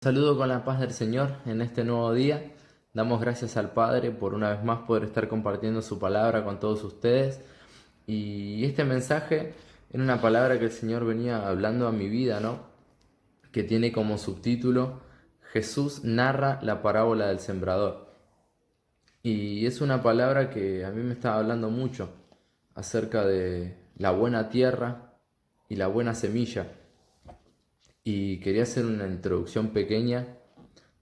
Saludo con la paz del Señor en este nuevo día. Damos gracias al Padre por una vez más poder estar compartiendo su palabra con todos ustedes. Y este mensaje era una palabra que el Señor venía hablando a mi vida, ¿no? Que tiene como subtítulo Jesús narra la parábola del sembrador. Y es una palabra que a mí me estaba hablando mucho acerca de la buena tierra y la buena semilla. Y quería hacer una introducción pequeña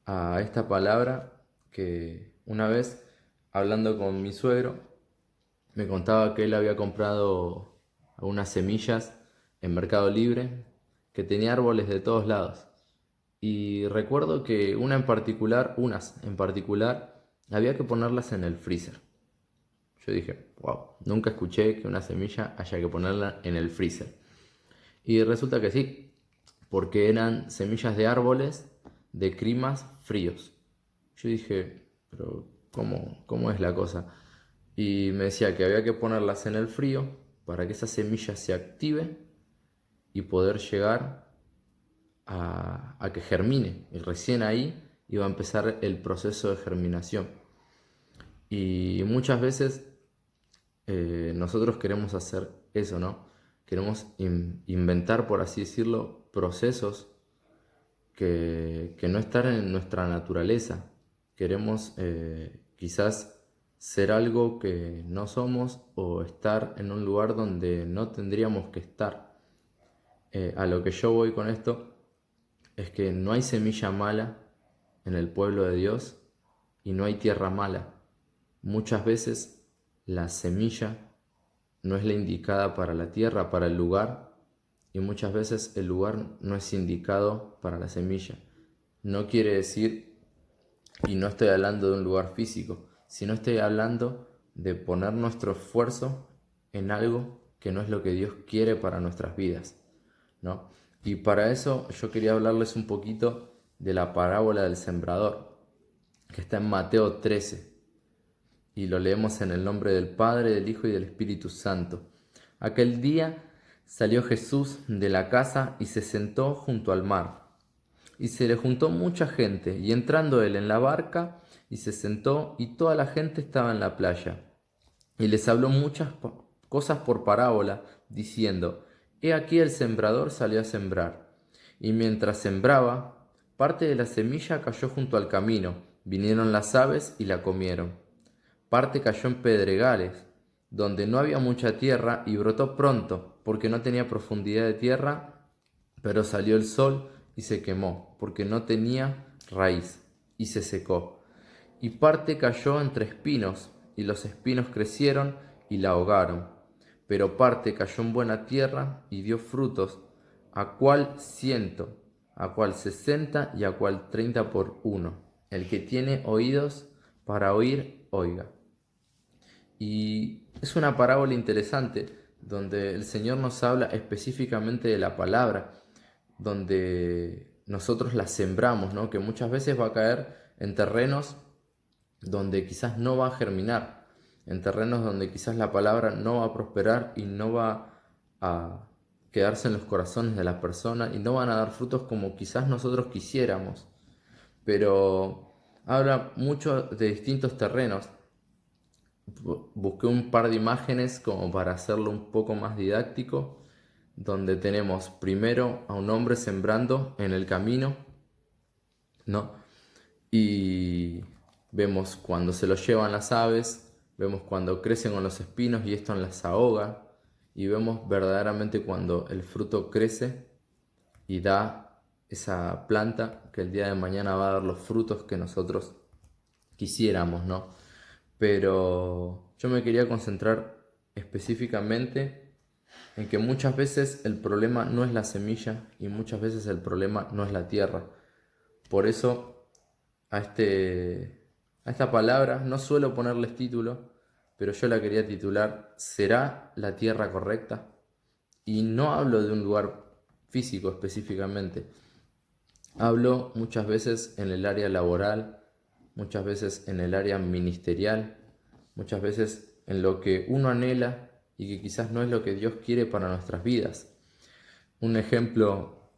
a esta palabra que una vez, hablando con mi suegro, me contaba que él había comprado unas semillas en Mercado Libre que tenía árboles de todos lados. Y recuerdo que unas en particular, había que ponerlas en el freezer. Yo dije, wow, nunca escuché que una semilla haya que ponerla en el freezer. Y resulta que sí, porque eran semillas de árboles de climas fríos. Yo dije, pero ¿cómo es la cosa? Y me decía que había que ponerlas en el frío para que esa semilla se active y poder llegar a que germine. Y recién ahí iba a empezar el proceso de germinación. Y muchas veces nosotros queremos hacer eso, ¿no? Queremos inventar, por así decirlo, procesos que no están en nuestra naturaleza. Queremos quizás ser algo que no somos o estar en un lugar donde no tendríamos que estar. A lo que yo voy con esto es que no hay semilla mala en el pueblo de Dios y no hay tierra mala. Muchas veces la semilla no es la indicada para la tierra, para el lugar, y muchas veces el lugar no es indicado para la semilla. No quiere decir, y no estoy hablando de un lugar físico, sino estoy hablando de poner nuestro esfuerzo en algo que no es lo que Dios quiere para nuestras vidas, ¿no? Y para eso yo quería hablarles un poquito de la parábola del sembrador, que está en Mateo 13, y lo leemos en el nombre del Padre, del Hijo y del Espíritu Santo. Aquel día salió Jesús de la casa y se sentó junto al mar. Y se le juntó mucha gente, y entrando él en la barca, y se sentó, y toda la gente estaba en la playa. Y les habló muchas cosas por parábola, diciendo, He aquí el sembrador salió a sembrar. Y mientras sembraba, parte de la semilla cayó junto al camino, vinieron las aves y la comieron. Parte cayó en pedregales, donde no había mucha tierra, y brotó pronto, porque no tenía profundidad de tierra, pero salió el sol y se quemó, porque no tenía raíz, y se secó. Y parte cayó entre espinos, y los espinos crecieron y la ahogaron. Pero parte cayó en buena tierra y dio frutos, a cual 100, a cual 60 y a cual 30 por uno. El que tiene oídos para oír, oiga. Y es una parábola interesante donde el Señor nos habla específicamente de la palabra, donde nosotros la sembramos, ¿no? Que muchas veces va a caer en terrenos donde quizás no va a germinar, en terrenos donde quizás la palabra no va a prosperar y no va a quedarse en los corazones de las personas y no van a dar frutos como quizás nosotros quisiéramos. Pero habla mucho de distintos terrenos. Busqué un par de imágenes como para hacerlo un poco más didáctico, donde tenemos primero a un hombre sembrando en el camino, ¿no? Y vemos cuando se lo llevan las aves, vemos cuando crecen con los espinos y esto las ahoga, y vemos verdaderamente cuando el fruto crece y da esa planta que el día de mañana va a dar los frutos que nosotros quisiéramos, ¿no? Pero yo me quería concentrar específicamente en que muchas veces el problema no es la semilla y muchas veces el problema no es la tierra. Por eso a esta palabra no suelo ponerles título, pero yo la quería titular ¿Será la tierra correcta? Y no hablo de un lugar físico específicamente. Hablo muchas veces en el área laboral, muchas veces en el área ministerial, muchas veces en lo que uno anhela y que quizás no es lo que Dios quiere para nuestras vidas. Un ejemplo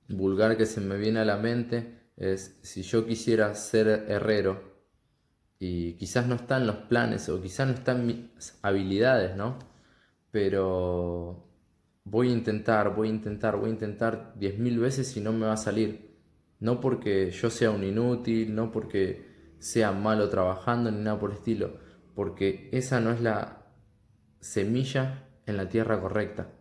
vulgar que se me viene a la mente es si yo quisiera ser herrero y quizás no está en los planes o quizás no está en mis habilidades, ¿no? Pero voy a intentar 10.000 veces y no me va a salir. No porque yo sea un inútil, no porque sea malo trabajando ni nada por el estilo, porque esa no es la semilla en la tierra correcta.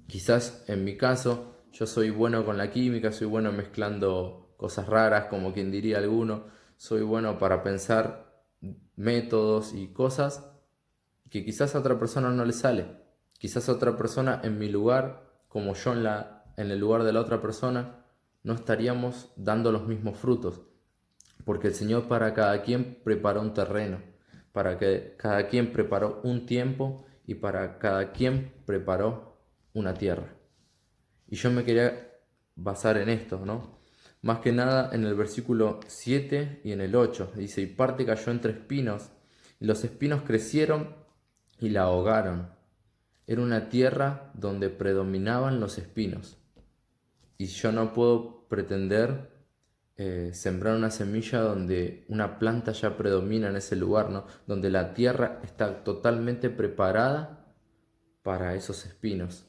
Quizás en mi caso yo soy bueno con la química, soy bueno mezclando cosas raras, como quien diría alguno, soy bueno para pensar métodos y cosas que quizás a otra persona no le sale. Quizás a otra persona en mi lugar, como yo en el lugar de la otra persona, no estaríamos dando los mismos frutos. Porque el Señor para cada quien preparó un terreno, para que cada quien preparó un tiempo y para cada quien preparó una tierra. Y yo me quería basar en esto, ¿no? Más que nada en el versículo 7 y en el 8. Dice, y parte cayó entre espinos, y los espinos crecieron y la ahogaron. Era una tierra donde predominaban los espinos. Y yo no puedo pretender sembrar una semilla donde una planta ya predomina en ese lugar, ¿no? Donde la tierra está totalmente preparada para esos espinos.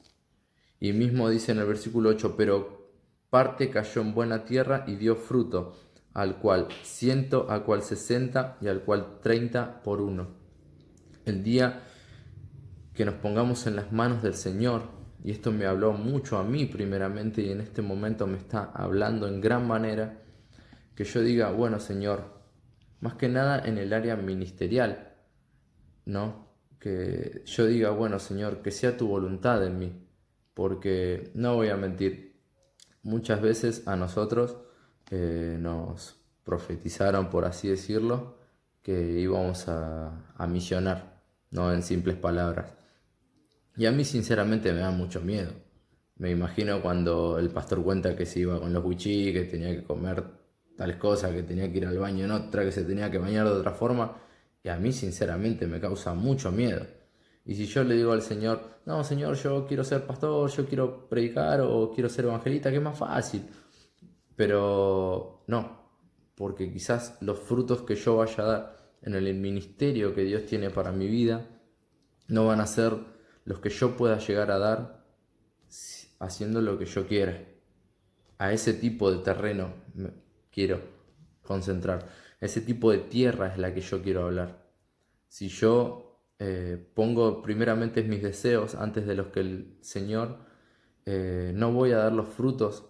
Y mismo dice en el versículo 8, pero parte cayó en buena tierra y dio fruto, al cual 100, al cual 60 y al cual 30 por uno. El día que nos pongamos en las manos del Señor, y esto me habló mucho a mí primeramente y en este momento me está hablando en gran manera, que yo diga, bueno Señor, más que nada en el área ministerial, ¿no? Que yo diga, bueno Señor, que sea tu voluntad en mí, porque no voy a mentir, muchas veces a nosotros nos profetizaron, por así decirlo, que íbamos a misionar, no en simples palabras. Y a mí sinceramente me da mucho miedo. Me imagino cuando el pastor cuenta que se iba con los wichí, que tenía que comer tales cosas, que tenía que ir al baño en otra, que se tenía que bañar de otra forma. Y a mí sinceramente me causa mucho miedo. Y si yo le digo al Señor, no Señor, yo quiero ser pastor, yo quiero predicar o quiero ser evangelista, que es más fácil. Pero no, porque quizás los frutos que yo vaya a dar en el ministerio que Dios tiene para mi vida no van a ser los que yo pueda llegar a dar haciendo lo que yo quiera. A ese tipo de terreno me quiero concentrar. Ese tipo de tierra es la que yo quiero hablar. Si yo pongo primeramente mis deseos antes de los que el Señor, no voy a dar los frutos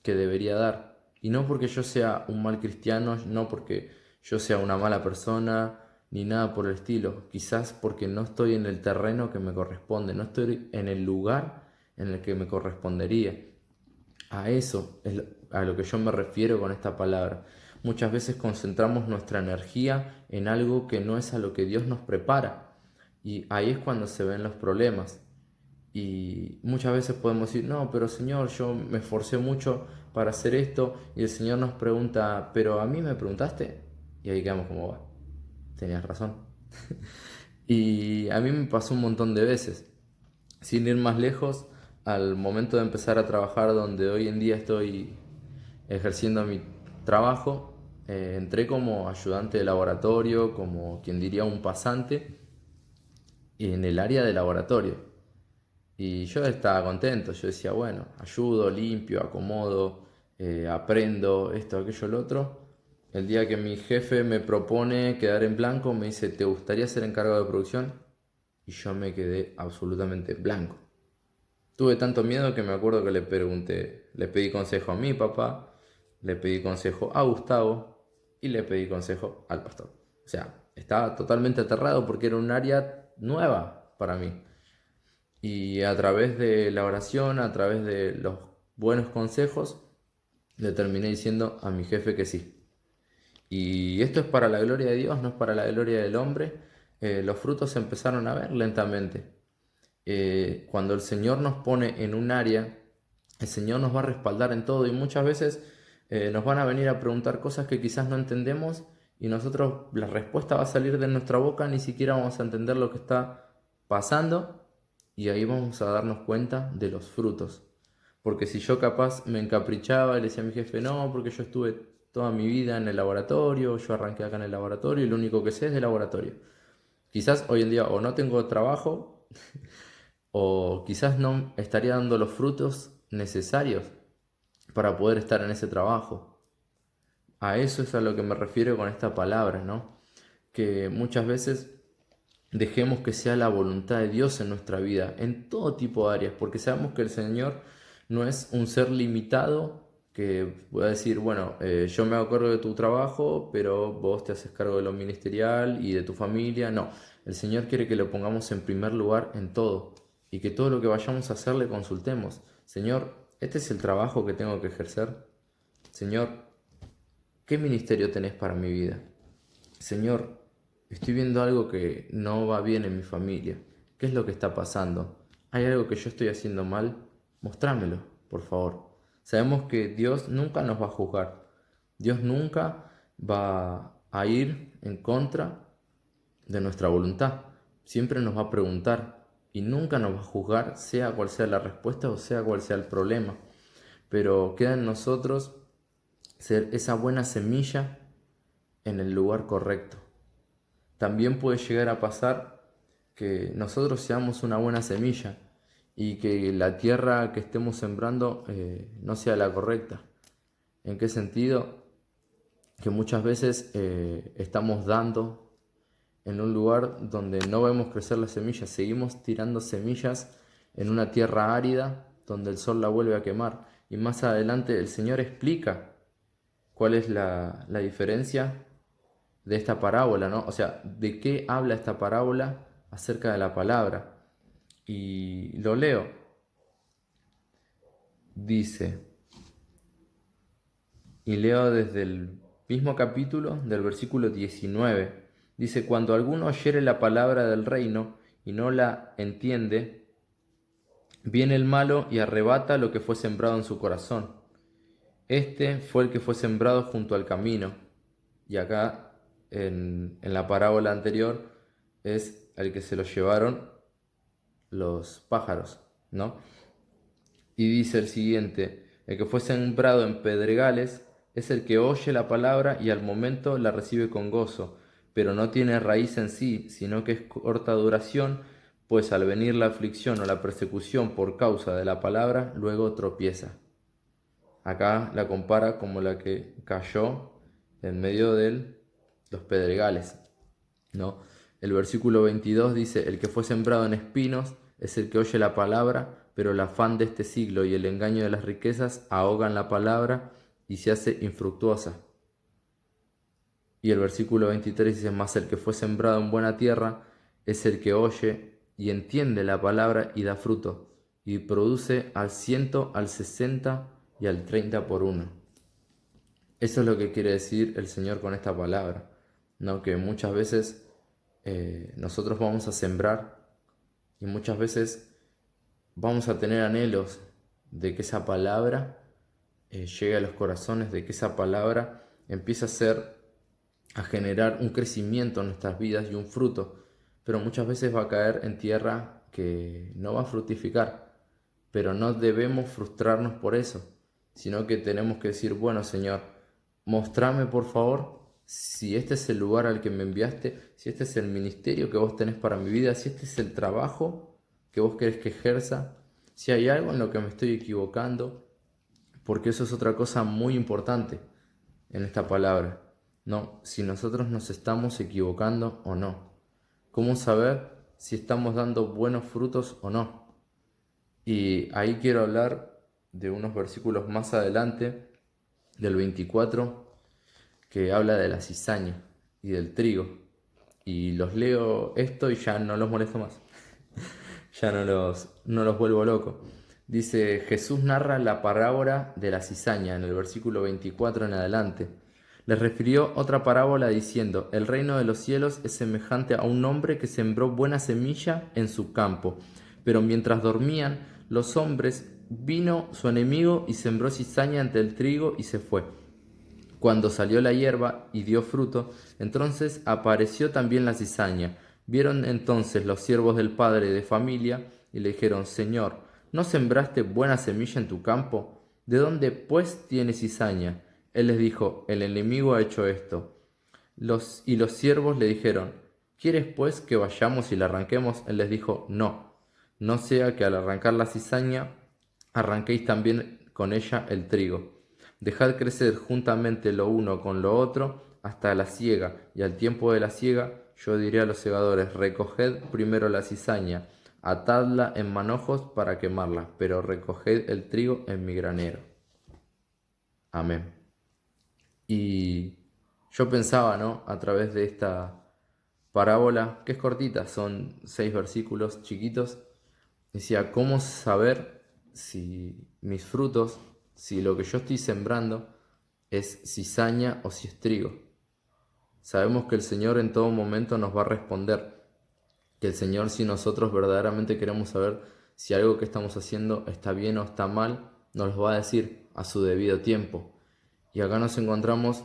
que debería dar. Y no porque yo sea un mal cristiano, no porque yo sea una mala persona, ni nada por el estilo. Quizás porque no estoy en el terreno que me corresponde, no estoy en el lugar en el que me correspondería. A eso es a lo que yo me refiero con esta palabra. Muchas veces concentramos nuestra energía en algo que no es a lo que Dios nos prepara. Y ahí es cuando se ven los problemas. Y muchas veces podemos decir, no, pero Señor, yo me esforcé mucho para hacer esto. Y el Señor nos pregunta, ¿pero a mí me preguntaste? Y ahí quedamos como, va, tenías razón. Y a mí me pasó un montón de veces. Sin ir más lejos, al momento de empezar a trabajar donde hoy en día estoy ejerciendo mi trabajo, entré como ayudante de laboratorio, como quien diría un pasante en el área de laboratorio. Y yo estaba contento, yo decía, bueno, ayudo, limpio, acomodo, aprendo esto, aquello, lo otro. El día que mi jefe me propone quedar en blanco, me dice, ¿te gustaría ser encargado de producción? Y yo me quedé absolutamente blanco. Tuve tanto miedo que me acuerdo que le pregunté, le pedí consejo a mi papá, le pedí consejo a Gustavo y le pedí consejo al pastor. O sea, estaba totalmente aterrado porque era un área nueva para mí. Y a través de la oración, a través de los buenos consejos, le terminé diciendo a mi jefe que sí. Y esto es para la gloria de Dios, no es para la gloria del hombre. Los frutos se empezaron a ver lentamente. Cuando el Señor nos pone en un área, el Señor nos va a respaldar en todo y muchas veces nos van a venir a preguntar cosas que quizás no entendemos y nosotros la respuesta va a salir de nuestra boca, ni siquiera vamos a entender lo que está pasando y ahí vamos a darnos cuenta de los frutos. Porque si yo capaz me encaprichaba y le decía a mi jefe, no, porque yo estuve toda mi vida en el laboratorio, yo arranqué acá en el laboratorio y lo único que sé es de laboratorio. Quizás hoy en día o no tengo trabajo o quizás no estaría dando los frutos necesarios para poder estar en ese trabajo. A eso es a lo que me refiero con esta palabra, ¿no? Que muchas veces dejemos que sea la voluntad de Dios en nuestra vida, en todo tipo de áreas, porque sabemos que el Señor no es un ser limitado que pueda decir, bueno, yo me hago cargo de tu trabajo, pero vos te haces cargo de lo ministerial y de tu familia. No, el Señor quiere que lo pongamos en primer lugar en todo y que todo lo que vayamos a hacer le consultemos. Señor, ¿este es el trabajo que tengo que ejercer? Señor, ¿qué ministerio tenés para mi vida? Señor, estoy viendo algo que no va bien en mi familia. ¿Qué es lo que está pasando? ¿Hay algo que yo estoy haciendo mal? Mostrámelo, por favor. Sabemos que Dios nunca nos va a juzgar. Dios nunca va a ir en contra de nuestra voluntad. Siempre nos va a preguntar y nunca nos va a juzgar, sea cual sea la respuesta o sea cual sea el problema. Pero queda en nosotros ser esa buena semilla en el lugar correcto. También puede llegar a pasar que nosotros seamos una buena semilla y que la tierra que estemos sembrando no sea la correcta. ¿En qué sentido? Que muchas veces estamos dando en un lugar donde no vemos crecer las semillas, seguimos tirando semillas en una tierra árida donde el sol la vuelve a quemar. Y más adelante el Señor explica cuál es la diferencia de esta parábola, ¿no? O sea, ¿de qué habla esta parábola acerca de la palabra? Y lo leo. Dice, y leo desde el mismo capítulo del versículo 19. Dice, cuando alguno oyere la palabra del reino y no la entiende, viene el malo y arrebata lo que fue sembrado en su corazón. Este fue el que fue sembrado junto al camino. Y acá, en la parábola anterior, es el que se lo llevaron los pájaros, ¿no? Y dice el siguiente, el que fue sembrado en pedregales es el que oye la palabra y al momento la recibe con gozo, pero no tiene raíz en sí, sino que es corta duración, pues al venir la aflicción o la persecución por causa de la palabra, luego tropieza. Acá la compara como la que cayó en medio de los pedregales, ¿no? El versículo 22 dice, el que fue sembrado en espinos es el que oye la palabra, pero el afán de este siglo y el engaño de las riquezas ahogan la palabra y se hace infructuosa. Y el versículo 23 dice, mas el que fue sembrado en buena tierra es el que oye y entiende la palabra y da fruto, y produce al 100, al 60 y al 30 por uno. Eso es lo que quiere decir el Señor con esta palabra, ¿no? Que muchas veces nosotros vamos a sembrar y muchas veces vamos a tener anhelos de que esa palabra llegue a los corazones, de que esa palabra empiece a generar un crecimiento en nuestras vidas y un fruto, pero muchas veces va a caer en tierra que no va a fructificar, pero no debemos frustrarnos por eso, sino que tenemos que decir, bueno, Señor, mostrame por favor si este es el lugar al que me enviaste, si este es el ministerio que vos tenés para mi vida, si este es el trabajo que vos querés que ejerza, si hay algo en lo que me estoy equivocando, porque eso es otra cosa muy importante en esta palabra, ¿no? Si nosotros nos estamos equivocando o no. ¿Cómo saber si estamos dando buenos frutos o no? Y ahí quiero hablar de unos versículos más adelante, del 24, que habla de la cizaña y del trigo. Y los leo esto y ya no los molesto más. Ya no los vuelvo loco. Dice, Jesús narra la parábola de la cizaña en el versículo 24 en adelante. Les refirió otra parábola diciendo, el reino de los cielos es semejante a un hombre que sembró buena semilla en su campo. Pero mientras dormían los hombres, vino su enemigo y sembró cizaña entre el trigo y se fue. Cuando salió la hierba y dio fruto, entonces apareció también la cizaña. Vieron entonces los siervos del padre de familia y le dijeron, Señor, ¿no sembraste buena semilla en tu campo? ¿De dónde pues tiene cizaña? Él les dijo: el enemigo ha hecho esto. Y los siervos le dijeron: ¿quieres pues que vayamos y la arranquemos? Él les dijo: no, no sea que al arrancar la cizaña arranquéis también con ella el trigo. Dejad crecer juntamente lo uno con lo otro hasta la siega, y al tiempo de la siega yo diré a los segadores: recoged primero la cizaña, atadla en manojos para quemarla, pero recoged el trigo en mi granero. Amén. Y yo pensaba, ¿no? A través de esta parábola, que es cortita, son 6 versículos chiquitos, decía: ¿cómo saber si mis frutos, si lo que yo estoy sembrando es cizaña o si es trigo? Sabemos que el Señor en todo momento nos va a responder, que el Señor, si nosotros verdaderamente queremos saber si algo que estamos haciendo está bien o está mal, nos lo va a decir a su debido tiempo. Y acá nos encontramos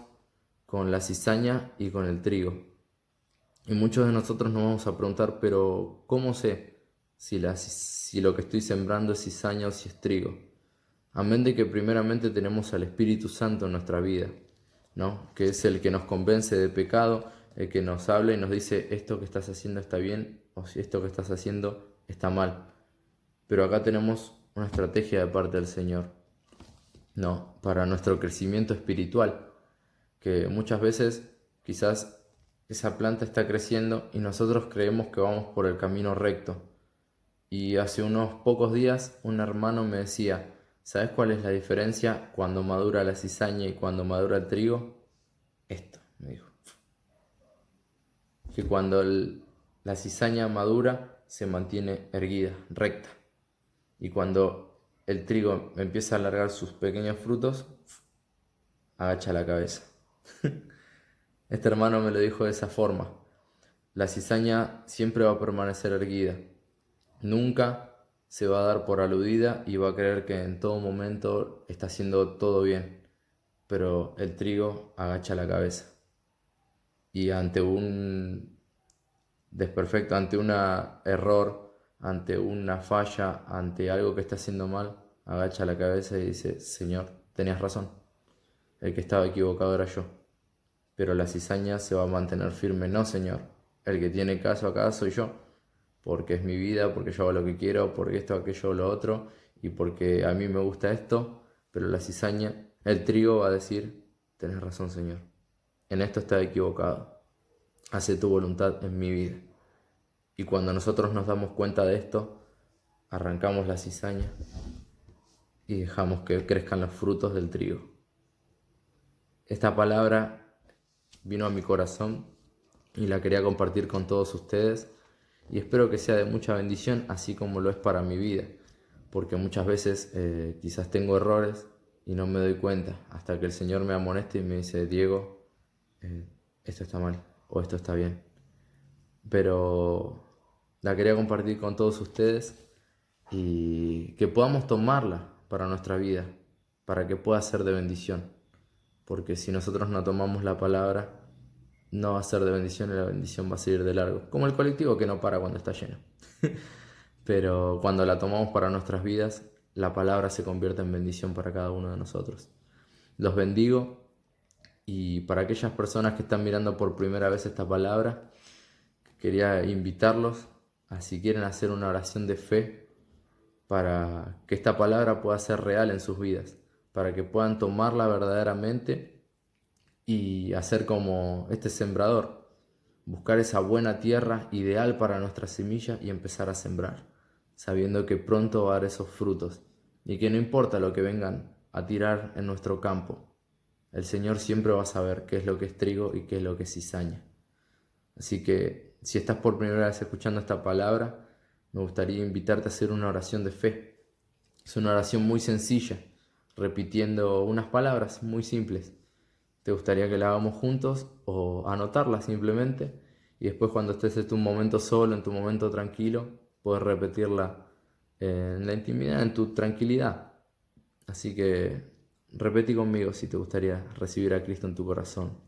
con la cizaña y con el trigo. Y muchos de nosotros nos vamos a preguntar: pero ¿cómo sé si lo que estoy sembrando es cizaña o si es trigo? Amén de que primeramente tenemos al Espíritu Santo en nuestra vida, ¿no? Que es el que nos convence de pecado, el que nos habla y nos dice: esto que estás haciendo está bien o si esto que estás haciendo está mal. Pero acá tenemos una estrategia de parte del Señor, ¿no? Para nuestro crecimiento espiritual, que muchas veces quizás esa planta está creciendo y nosotros creemos que vamos por el camino recto. Y hace unos pocos días un hermano me decía: ¿sabes cuál es la diferencia cuando madura la cizaña y cuando madura el trigo? Esto, me dijo. Que cuando la cizaña madura se mantiene erguida, recta. Y cuando el trigo empieza a alargar sus pequeños frutos, agacha la cabeza. Este hermano me lo dijo de esa forma: la cizaña siempre va a permanecer erguida, nunca se va a dar por aludida y va a creer que en todo momento está haciendo todo bien, pero el trigo agacha la cabeza y ante un desperfecto, ante un error, ante una falla, ante algo que está haciendo mal, agacha la cabeza y dice: Señor, tenías razón, el que estaba equivocado era yo. Pero la cizaña se va a mantener firme: no, Señor, el que tiene caso acá soy yo, porque es mi vida, porque yo hago lo que quiero, porque esto, aquello, lo otro, y porque a mí me gusta esto. Pero la cizaña, el trigo, va a decir: tenés razón, Señor, en esto estaba equivocado, hace tu voluntad en mi vida. Y cuando nosotros nos damos cuenta de esto, arrancamos la cizaña y dejamos que crezcan los frutos del trigo. Esta palabra vino a mi corazón y la quería compartir con todos ustedes, y espero que sea de mucha bendición, así como lo es para mi vida, porque muchas veces quizás tengo errores y no me doy cuenta hasta que el Señor me amoneste y me dice: Diego, esto está mal o esto está bien. Pero la quería compartir con todos ustedes y que podamos tomarla para nuestra vida, para que pueda ser de bendición. Porque si nosotros no tomamos la palabra, no va a ser de bendición y la bendición va a seguir de largo. Como el colectivo que no para cuando está lleno. Pero cuando la tomamos para nuestras vidas, la palabra se convierte en bendición para cada uno de nosotros. Los bendigo, y para aquellas personas que están mirando por primera vez esta palabra, quería invitarlos a, si quieren, hacer una oración de fe para que esta palabra pueda ser real en sus vidas, para que puedan tomarla verdaderamente y hacer como este sembrador, buscar esa buena tierra ideal para nuestra semilla y empezar a sembrar, sabiendo que pronto va a dar esos frutos y que no importa lo que vengan a tirar en nuestro campo, el Señor siempre va a saber qué es lo que es trigo y qué es lo que es cizaña. Así que si estás por primera vez escuchando esta palabra, me gustaría invitarte a hacer una oración de fe. Es una oración muy sencilla, repitiendo unas palabras muy simples. ¿Te gustaría que la hagamos juntos o anotarla simplemente? Y después, cuando estés en tu momento solo, en tu momento tranquilo, puedes repetirla en la intimidad, en tu tranquilidad. Así que repetí conmigo si te gustaría recibir a Cristo en tu corazón.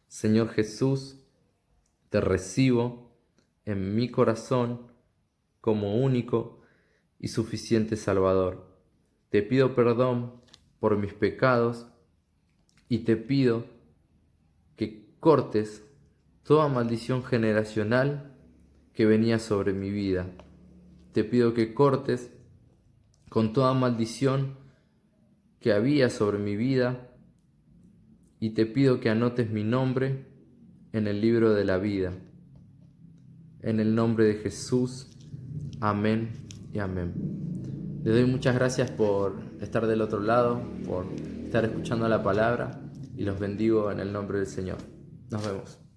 Señor Jesús, te recibo en mi corazón como único y suficiente Salvador. Te pido perdón por mis pecados y te pido que cortes toda maldición generacional que venía sobre mi vida. Te pido que cortes con toda maldición que había sobre mi vida y te pido que anotes mi nombre en el libro de la vida. En el nombre de Jesús, amén y amén. Le doy muchas gracias por estar del otro lado, por estar escuchando la palabra y los bendigo en el nombre del Señor. Nos vemos.